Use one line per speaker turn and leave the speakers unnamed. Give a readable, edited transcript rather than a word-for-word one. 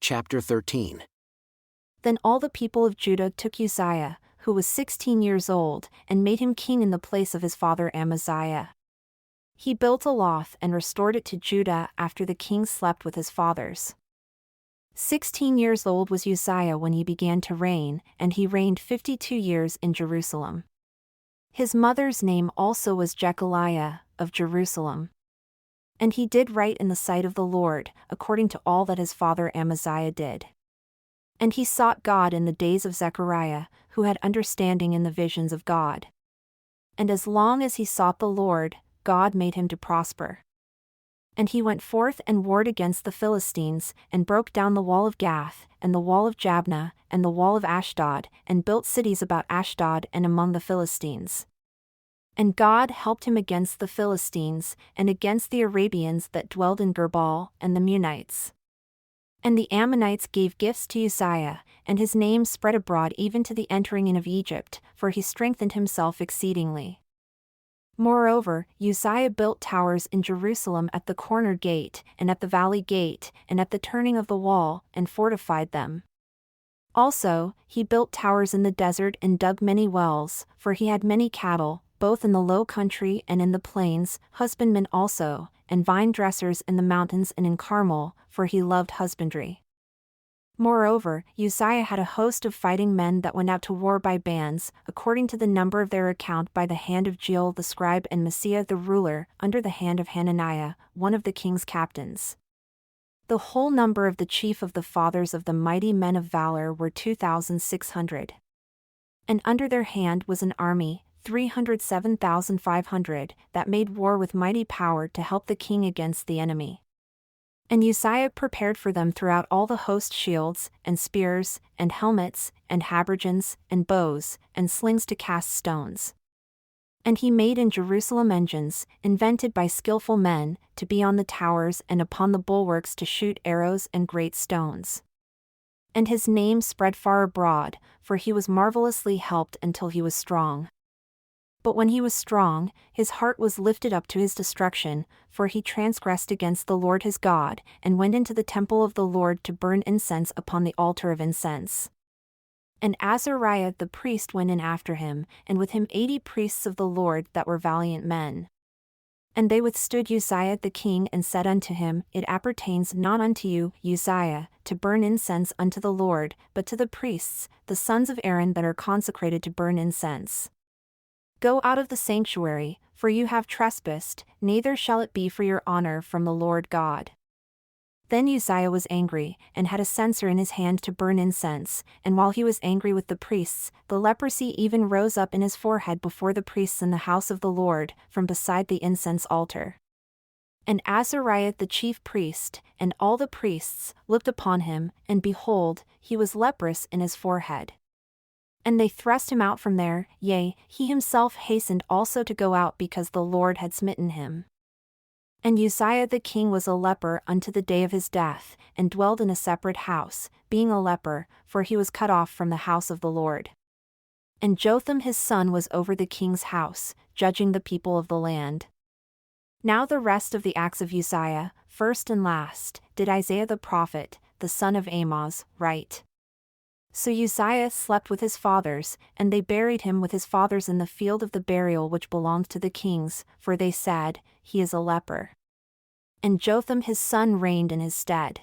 chapter 13.
Then all the people of Judah took Uzziah, who was 16 years old, and made him king in the place of his father Amaziah. He built a loft and restored it to Judah after the king slept with his fathers. 16 years old was Uzziah when he began to reign, and he reigned 52 years in Jerusalem. His mother's name also was Jechaliah, of Jerusalem. And he did right in the sight of the Lord, according to all that his father Amaziah did. And he sought God in the days of Zechariah, who had understanding in the visions of God. And as long as he sought the Lord, God made him to prosper. And he went forth and warred against the Philistines, and broke down the wall of Gath, and the wall of Jabneh, and the wall of Ashdod, and built cities about Ashdod and among the Philistines. And God helped him against the Philistines, and against the Arabians that dwelled in Gerbal, and the Munites. And the Ammonites gave gifts to Uzziah, and his name spread abroad even to the entering in of Egypt, for he strengthened himself exceedingly. Moreover, Uzziah built towers in Jerusalem at the corner gate, and at the valley gate, and at the turning of the wall, and fortified them. Also, he built towers in the desert and dug many wells, for he had many cattle, both in the low country and in the plains, husbandmen also, and vine dressers in the mountains and in Carmel, for he loved husbandry. Moreover, Uzziah had a host of fighting men that went out to war by bands, according to the number of their account by the hand of Jeiel the scribe and Maaseiah the ruler, under the hand of Hananiah, one of the king's captains. The whole number of the chief of the fathers of the mighty men of valor were 2,600. And under their hand was an army, 307,500, that made war with mighty power to help the king against the enemy. And Uzziah prepared for them throughout all the host shields, and spears, and helmets, and habergeons, and bows, and slings to cast stones. And he made in Jerusalem engines, invented by skillful men, to be on the towers and upon the bulwarks to shoot arrows and great stones. And his name spread far abroad, for he was marvelously helped until he was strong. But when he was strong, his heart was lifted up to his destruction, for he transgressed against the Lord his God, and went into the temple of the Lord to burn incense upon the altar of incense. And Azariah the priest went in after him, and with him 80 priests of the Lord that were valiant men. And they withstood Uzziah the king and said unto him, It appertains not unto you, Uzziah, to burn incense unto the Lord, but to the priests, the sons of Aaron that are consecrated to burn incense. Go out of the sanctuary, for you have trespassed, neither shall it be for your honor from the Lord God. Then Uzziah was angry, and had a censer in his hand to burn incense, and while he was angry with the priests, the leprosy even rose up in his forehead before the priests in the house of the Lord, from beside the incense altar. And Azariah the chief priest, and all the priests, looked upon him, and behold, he was leprous in his forehead. And they thrust him out from there, yea, he himself hastened also to go out because the Lord had smitten him. And Uzziah the king was a leper unto the day of his death, and dwelled in a separate house, being a leper, for he was cut off from the house of the Lord. And Jotham his son was over the king's house, judging the people of the land. Now the rest of the acts of Uzziah, first and last, did Isaiah the prophet, the son of Amoz, write. So Uzziah slept with his fathers, and they buried him with his fathers in the field of the burial which belonged to the kings, for they said, He is a leper. And Jotham his son reigned in his stead.